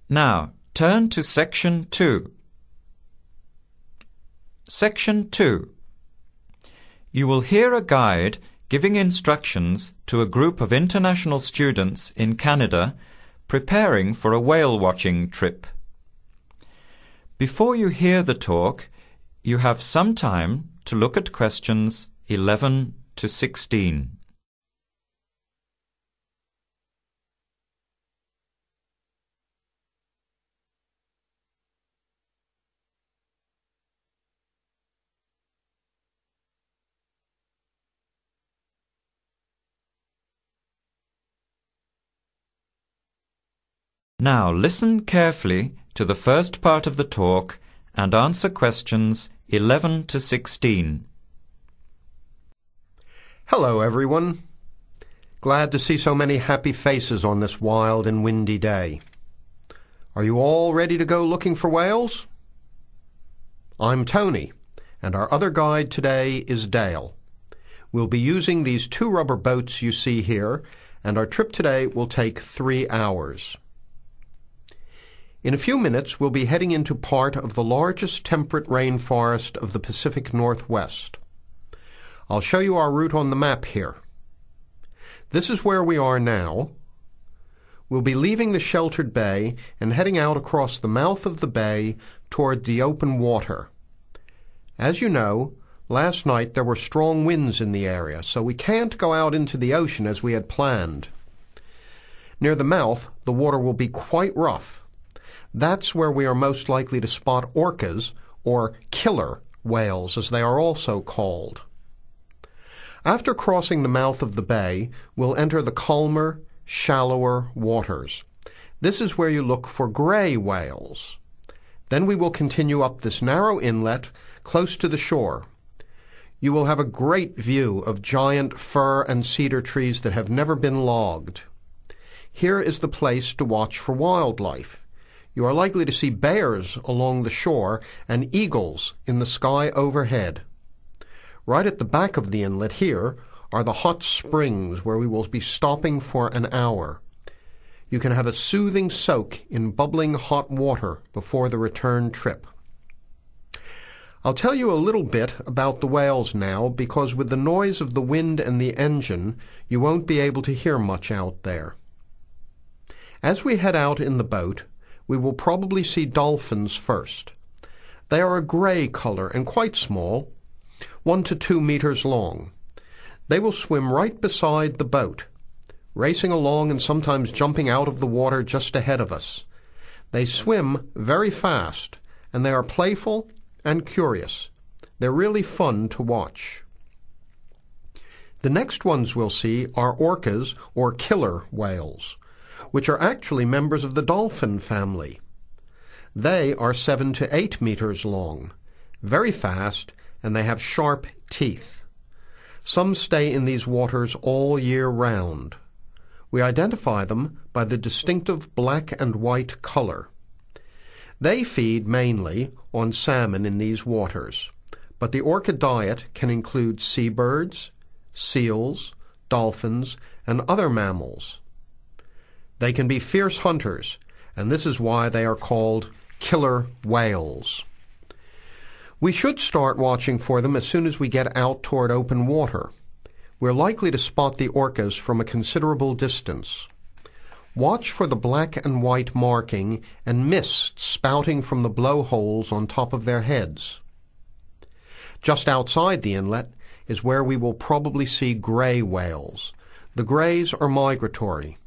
Now, turn to Section 2. Section 2. You will hear a guide giving instructions to a group of international students in Canada preparing for a whale-watching trip. Before you hear the talk, you have some time to look at questions 11 to 16. Now listen carefully to the first part of the talk and answer questions 11 to 16. Hello, everyone. Glad to see so many happy faces on this wild and windy day. Are you all ready to go looking for whales? I'm Tony, and our other guide today is Dale. We'll be using these 2 rubber boats you see here, and our trip today will take 3 hours. In a few minutes, we'll be heading into part of the largest temperate rainforest of the Pacific Northwest. I'll show you our route on the map here. This is where we are now. We'll be leaving the sheltered bay and heading out across the mouth of the bay toward the open water. As you know, last night there were strong winds in the area, so we can't go out into the ocean as we had planned. Near the mouth, the water will be quite rough. That's where we are most likely to spot orcas, or killer whales, as they are also called. After crossing the mouth of the bay, we'll enter the calmer, shallower waters. This is where you look for gray whales. Then we will continue up this narrow inlet close to the shore. You will have a great view of giant fir and cedar trees that have never been logged. Here is the place to watch for wildlife. You are likely to see bears along the shore and eagles in the sky overhead. Right at the back of the inlet here are the hot springs where we will be stopping for an hour. You can have a soothing soak in bubbling hot water before the return trip. I'll tell you a little bit about the whales now, because with the noise of the wind and the engine, you won't be able to hear much out there. As we head out in the boat, we will probably see dolphins first. They are a gray color and quite small, 1 to 2 meters long. They will swim right beside the boat, racing along and sometimes jumping out of the water just ahead of us. They swim very fast, and they are playful and curious. They're really fun to watch. The next ones we'll see are orcas, or killer whales, which are actually members of the dolphin family. They are 7 to 8 meters long, very fast, and they have sharp teeth. Some stay in these waters all year round. We identify them by the distinctive black and white color. They feed mainly on salmon in these waters, but the orca diet can include seabirds, seals, dolphins, and other mammals. They can be fierce hunters, and this is why they are called killer whales. We should start watching for them as soon as we get out toward open water. We're likely to spot the orcas from a considerable distance. Watch for the black and white marking and mist spouting from the blowholes on top of their heads. Just outside the inlet is where we will probably see gray whales. The grays are migratory.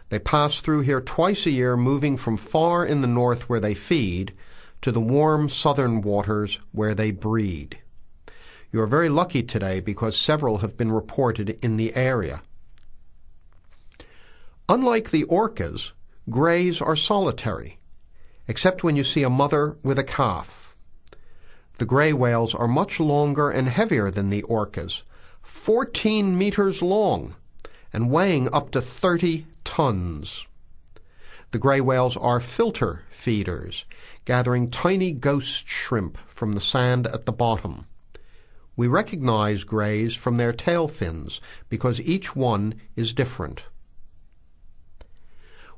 They pass through here twice a year, moving from far in the north where they feed to the warm southern waters where they breed. You are very lucky today because several have been reported in the area. Unlike the orcas, grays are solitary, except when you see a mother with a calf. The gray whales are much longer and heavier than the orcas, 14 meters long, and weighing up to 30 tons. The gray whales are filter feeders, gathering tiny ghost shrimp from the sand at the bottom. We recognize grays from their tail fins because each one is different.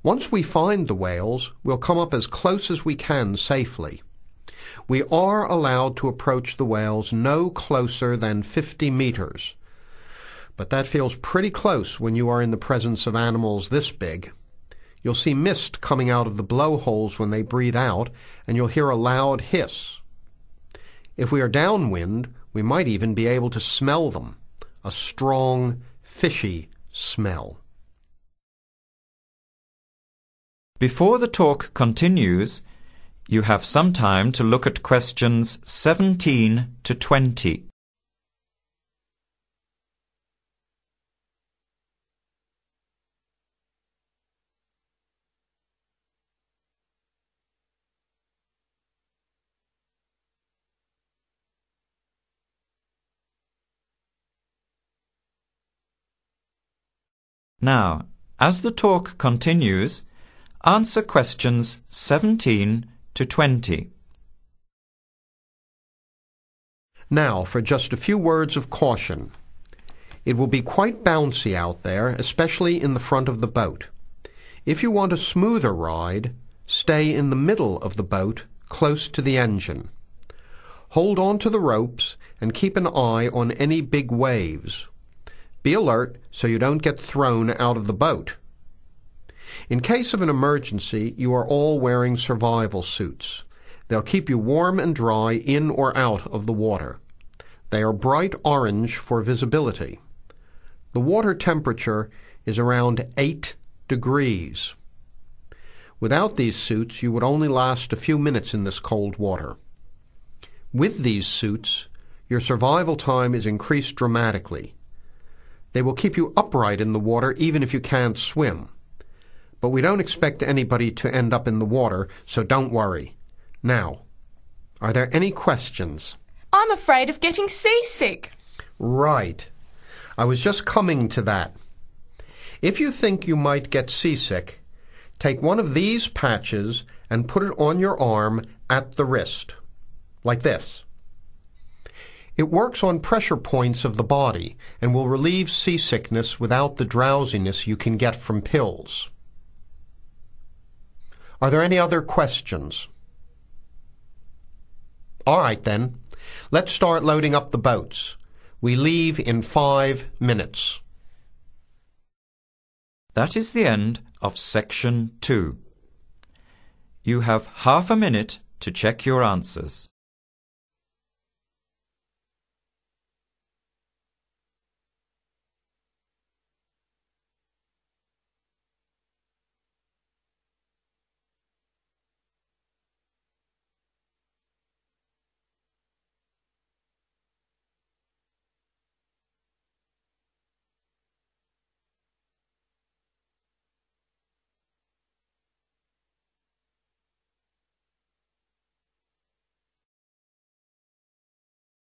Once we find the whales, we'll come up as close as we can safely. We are allowed to approach the whales no closer than 50 meters, but that feels pretty close when you are in the presence of animals this big. You'll see mist coming out of the blowholes when they breathe out, and you'll hear a loud hiss. If we are downwind, we might even be able to smell them, a strong, fishy smell. Before the talk continues, you have some time to look at questions 17 to 20. Now, as the talk continues, answer questions 17 to 20. Now, for just a few words of caution. It will be quite bouncy out there, especially in the front of the boat. If you want a smoother ride, stay in the middle of the boat, close to the engine. Hold on to the ropes and keep an eye on any big waves. Be alert so you don't get thrown out of the boat. In case of an emergency, you are all wearing survival suits. They'll keep you warm and dry in or out of the water. They are bright orange for visibility. The water temperature is around 8 degrees. Without these suits, you would only last a few minutes in this cold water. With these suits, your survival time is increased dramatically. They will keep you upright in the water even if you can't swim. But we don't expect anybody to end up in the water, so don't worry. Now, are there any questions? I'm afraid of getting seasick. Right. I was just coming to that. If you think you might get seasick, take one of these patches and put it on your arm at the wrist, like this. It works on pressure points of the body and will relieve seasickness without the drowsiness you can get from pills. Are there any other questions? All right then, let's start loading up the boats. We leave in 5 minutes. That is the end of section 2. You have half a minute to check your answers.